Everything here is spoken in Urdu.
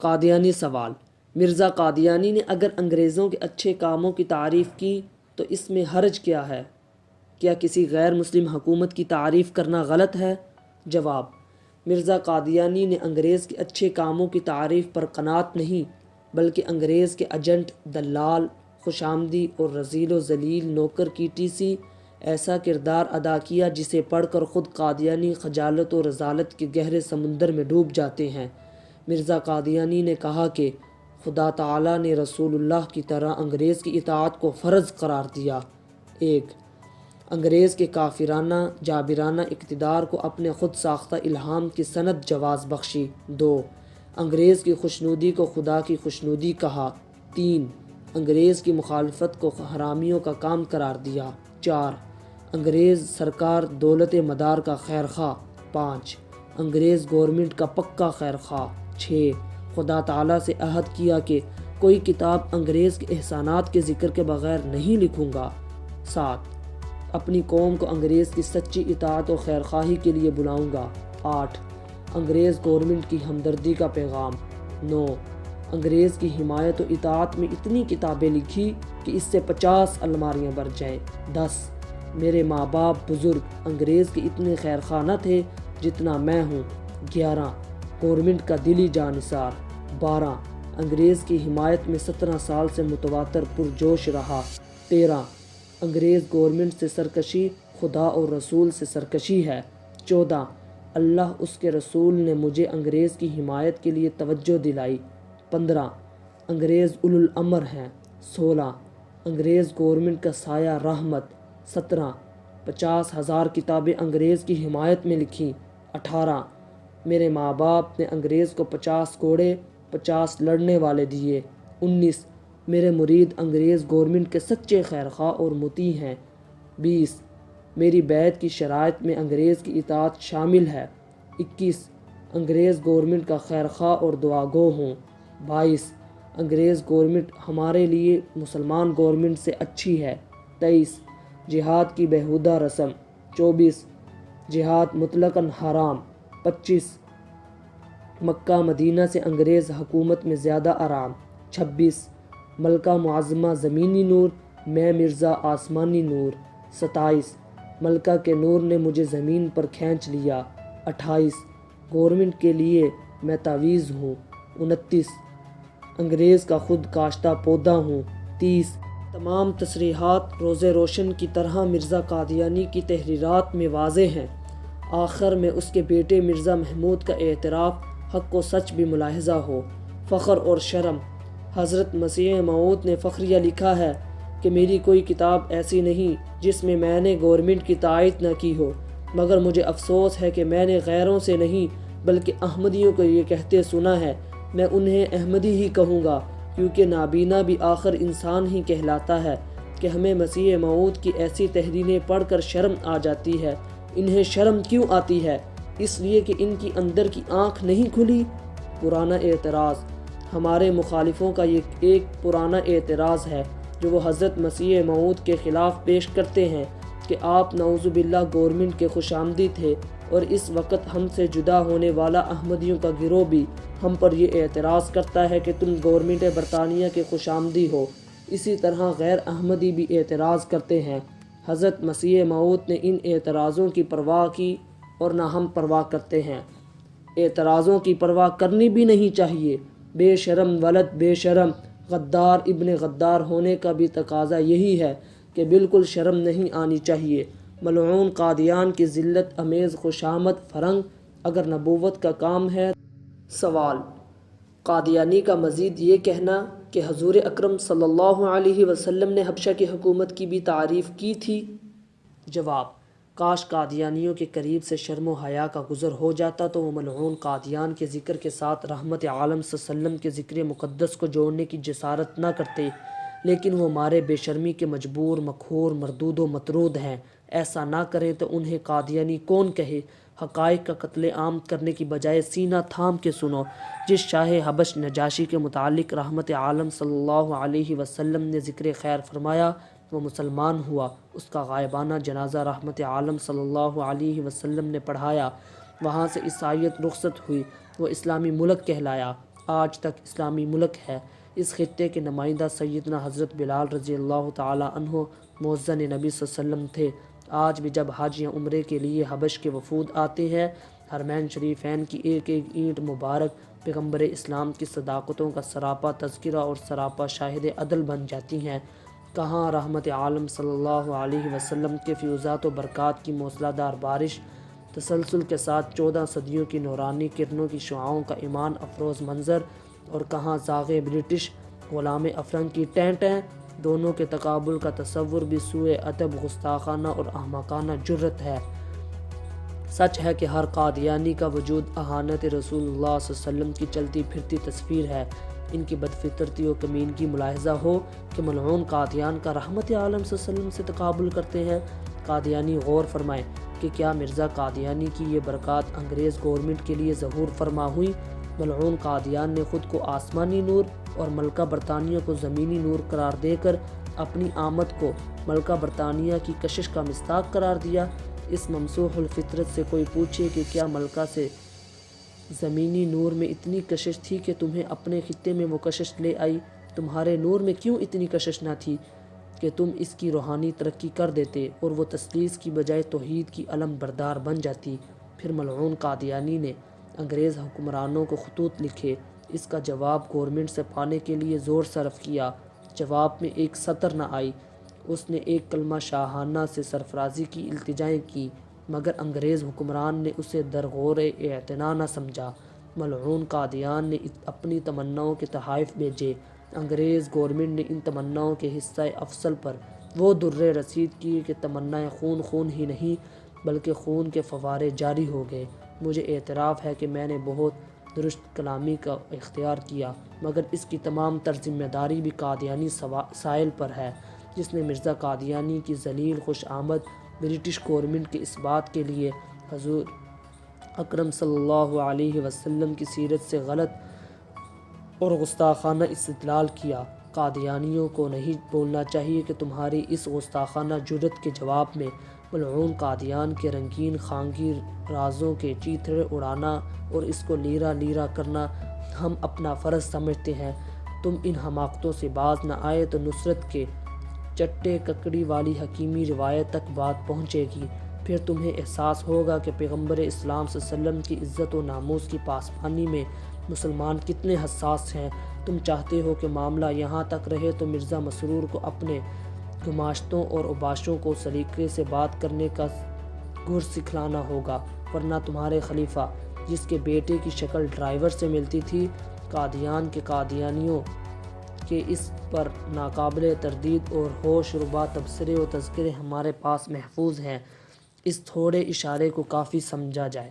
قادیانی سوال: مرزا قادیانی نے اگر انگریزوں کے اچھے کاموں کی تعریف کی تو اس میں حرج کیا ہے؟ کیا کسی غیر مسلم حکومت کی تعریف کرنا غلط ہے؟ جواب: مرزا قادیانی نے انگریز کے اچھے کاموں کی تعریف پر قناعت نہیں بلکہ انگریز کے ایجنٹ، دلال، خوشامدی اور رذیل و ذلیل نوکر کی ٹی ایسا کردار ادا کیا جسے پڑھ کر خود قادیانی خجالت و رذالت کے گہرے سمندر میں ڈوب جاتے ہیں۔ مرزا قادیانی نے کہا کہ خدا تعالیٰ نے رسول اللہ کی طرح انگریز کی اطاعت کو فرض قرار دیا۔ 1. انگریز کے کافرانہ جابرانہ اقتدار کو اپنے خود ساختہ الہام کی سند جواز بخشی۔ 2. انگریز کی خوشنودی کو خدا کی خوشنودی کہا۔ 3. انگریز کی مخالفت کو حرامیوں کا کام قرار دیا۔ 4. انگریز سرکار دولت مدار کا خیر خواہ۔ 5. انگریز گورنمنٹ کا پکا خیر خواہ۔ 6. خدا تعالیٰ سے عہد کیا کہ کوئی کتاب انگریز کے احسانات کے ذکر کے بغیر نہیں لکھوں گا۔ 7. اپنی قوم کو انگریز کی سچی اطاعت و خیر خواہی کے لیے بلاؤں گا۔ 8. انگریز گورنمنٹ کی ہمدردی کا پیغام۔ 9. انگریز کی حمایت و اطاعت میں اتنی کتابیں لکھی کہ اس سے 50 الماریاں بھر جائیں۔ 10. میرے ماں باپ بزرگ انگریز کے اتنے خیر خواہ نہ تھے جتنا میں ہوں۔ 11. گورنمنٹ کا دلی جانثار۔ 12. انگریز کی حمایت میں 17 سال سے متواتر پرجوش رہا۔ 13. انگریز گورنمنٹ سے سرکشی خدا اور رسول سے سرکشی ہے۔ 14. اللہ اس کے رسول نے مجھے انگریز کی حمایت کے لیے توجہ دلائی۔ 15. انگریز اولو الامر ہیں۔ 16. انگریز گورنمنٹ کا سایہ رحمت۔ 17. 50,000 کتابیں انگریز کی حمایت میں لکھیں۔ 18. میرے ماں باپ نے انگریز کو 50 گھوڑے 50 لڑنے والے دیے۔ 19. میرے مرید انگریز گورنمنٹ کے سچے خیر خواہ اور مطیع ہیں۔ 20. میری بیعت کی شرائط میں انگریز کی اطاعت شامل ہے۔ 21. انگریز گورنمنٹ کا خیر خواہ اور دعا گو ہوں۔ 22. انگریز گورنمنٹ ہمارے لیے مسلمان گورنمنٹ سے اچھی ہے۔ 23. جہاد کی بیہودہ رسم۔ 24. جہاد مطلقاً حرام۔ 25. مکہ مدینہ سے انگریز حکومت میں زیادہ آرام۔ 26. ملکہ معظمہ زمینی نور، میں مرزا آسمانی نور۔ 27. ملکہ کے نور نے مجھے زمین پر کھینچ لیا۔ 28. گورنمنٹ کے لیے میں تعویذ ہوں۔ 29. انگریز کا خود کاشتہ پودا ہوں۔ 30. تمام تصریحات روز روشن کی طرح مرزا قادیانی کی تحریرات میں واضح ہیں۔ آخر میں اس کے بیٹے مرزا محمود کا اعتراف حق و سچ بھی ملاحظہ ہو۔ فخر اور شرم۔ حضرت مسیح موعود نے فخریہ لکھا ہے کہ میری کوئی کتاب ایسی نہیں جس میں میں نے گورنمنٹ کی تائید نہ کی ہو، مگر مجھے افسوس ہے کہ میں نے غیروں سے نہیں بلکہ احمدیوں کو یہ کہتے سنا ہے۔ میں انہیں احمدی ہی کہوں گا کیونکہ نابینا بھی آخر انسان ہی کہلاتا ہے کہ ہمیں مسیح موعود کی ایسی تحریریں پڑھ کر شرم آ جاتی ہے۔ انہیں شرم کیوں آتی ہے؟ اس لیے کہ ان کی اندر کی آنکھ نہیں کھلی۔ پرانا اعتراض۔ ہمارے مخالفوں کا یہ ایک پرانا اعتراض ہے جو وہ حضرت مسیح موعود کے خلاف پیش کرتے ہیں کہ آپ نعوذ باللہ گورنمنٹ کے خوش آمدی تھے، اور اس وقت ہم سے جدا ہونے والا احمدیوں کا گروہ بھی ہم پر یہ اعتراض کرتا ہے کہ تم گورنمنٹ برطانیہ کے خوش آمدی ہو۔ اسی طرح غیر احمدی بھی اعتراض کرتے ہیں۔ حضرت مسیح موعود نے ان اعتراضوں کی پرواہ کی اور نہ ہم پرواہ کرتے ہیں۔ اعتراضوں کی پرواہ کرنی بھی نہیں چاہیے۔ بے شرم ولد بے شرم، غدار ابن غدار ہونے کا بھی تقاضا یہی ہے کہ بالکل شرم نہیں آنی چاہیے۔ ملعون قادیان کی ذلت امیز خوشامد فرنگ اگر نبوت کا کام ہے۔ سوال: قادیانی کا مزید یہ کہنا کہ حضور اکرم صلی اللہ علیہ وسلم نے حبشہ کی حکومت کی بھی تعریف کی تھی۔ جواب: کاش قادیانیوں کے قریب سے شرم و حیا کا گزر ہو جاتا تو وہ ملعون قادیان کے ذکر کے ساتھ رحمت عالم صلی اللہ علیہ وسلم کے ذکر مقدس کو جوڑنے کی جسارت نہ کرتے، لیکن وہ مارے بے شرمی کے مجبور، مقہور، مردود و مطرود ہیں۔ ایسا نہ کریں تو انہیں قادیانی کون کہے؟ حقائق کا قتل عام کرنے کی بجائے سینہ تھام کے سنو۔ جس شاہ حبش نجاشی کے متعلق رحمت عالم صلی اللہ علیہ وسلم نے ذکر خیر فرمایا وہ مسلمان ہوا، اس کا غائبانہ جنازہ رحمت عالم صلی اللہ علیہ وسلم نے پڑھایا، وہاں سے عیسائیت رخصت ہوئی، وہ اسلامی ملک کہلایا۔ آج تک اسلامی ملک ہے۔ اس خطے کے نمائندہ سیدنا حضرت بلال رضی اللہ تعالی عنہ مؤذن نبی صلی اللہ علیہ وسلم تھے۔ آج بھی جب حج یا عمرے کے لیے حبش کے وفود آتے ہیں، حرمین شریفین کی ایک ایک اینٹ مبارک پیغمبر اسلام کی صداقتوں کا سراپا تذکرہ اور سراپا شاہد عدل بن جاتی ہیں۔ کہاں رحمت عالم صلی اللہ علیہ وسلم کے فیوزات و برکات کی موسلا دار بارش تسلسل کے ساتھ 14 صدیوں کی نورانی کرنوں کی شعاؤں کا ایمان افروز منظر، اور کہاں زاغ برٹش غلام افرنگ کی ٹیں ٹیں، دونوں کے تقابل کا تصور بھی سوء ادب، گستاخانہ اور احمقانہ جرت ہے۔ سچ ہے کہ ہر قادیانی کا وجود اہانت رسول اللہ صلی اللہ علیہ وسلم کی چلتی پھرتی تصویر ہے۔ ان کی بدفطرتی و کمینگی ملاحظہ ہو کہ ملعون قادیان کا رحمت عالم صلی اللہ علیہ وسلم سے تقابل کرتے ہیں۔ قادیانی غور فرمائیں کہ کیا مرزا قادیانی کی یہ برکات انگریز گورنمنٹ کے لیے ظہور فرما ہوئی؟ ملعون قادیان نے خود کو آسمانی نور اور ملکہ برطانیہ کو زمینی نور قرار دے کر اپنی آمد کو ملکہ برطانیہ کی کشش کا مصداق قرار دیا۔ اس ممسوح الفطرت سے کوئی پوچھے کہ کیا ملکہ سے زمینی نور میں اتنی کشش تھی کہ تمہیں اپنے خطے میں وہ کشش لے آئی؟ تمہارے نور میں کیوں اتنی کشش نہ تھی کہ تم اس کی روحانی ترقی کر دیتے اور وہ تثلیث کی بجائے توحید کی علم بردار بن جاتی؟ پھر ملعون قادیانی نے انگریز حکمرانوں کو خطوط لکھے۔ اس کا جواب گورنمنٹ سے پانے کے لیے زور صرف کیا۔ جواب میں ایک سطر نہ آئی۔ اس نے ایک کلمہ شاہانہ سے سرفرازی کی التجائیں کی، مگر انگریز حکمران نے اسے درغور اعتنا نہ سمجھا۔ ملعون قادیان نے اپنی تمناؤں کے تحائف بھیجے۔ انگریز گورنمنٹ نے ان تمناؤں کے حصہ افضل پر وہ درے رسید کیے کہ تمنائے خون خون ہی نہیں بلکہ خون کے فوارے جاری ہو گئے۔ مجھے اعتراف ہے کہ میں نے بہت درست کلامی کا اختیار کیا، مگر اس کی تمام تر ذمہ داری بھی قادیانی سائل پر ہے، جس نے مرزا قادیانی کی ذلیل خوش آمد برٹش گورنمنٹ کے اس بات کے لیے حضور اکرم صلی اللہ علیہ وسلم کی سیرت سے غلط اور گستاخانہ استدلال کیا۔ قادیانیوں کو نہیں بولنا چاہیے کہ تمہاری اس گستاخانہ جرت کے جواب میں ملعون قادیان کے رنگین خانگی رازوں کے چیتھڑے اڑانا اور اس کو لیرا لیرا کرنا ہم اپنا فرض سمجھتے ہیں۔ تم ان حماقتوں سے باز نہ آئے تو نصرت کے چٹے ککڑی والی حکیمی روایت تک بات پہنچے گی۔ پھر تمہیں احساس ہوگا کہ پیغمبر اسلام صلی اللہ علیہ وسلم کی عزت و ناموس کی پاسبانی میں مسلمان کتنے حساس ہیں۔ تم چاہتے ہو کہ معاملہ یہاں تک رہے تو مرزا مسرور کو اپنے گماشتوں اور اوباشوں کو سلیقے سے بات کرنے کا گر سکھلانا ہوگا، ورنہ تمہارے خلیفہ، جس کے بیٹے کی شکل ڈرائیور سے ملتی تھی، قادیان کے قادیانیوں کے اس پر ناقابل تردید اور ہوش ربا تبصرے و تذکرے ہمارے پاس محفوظ ہیں۔ اس تھوڑے اشارے کو کافی سمجھا جائے۔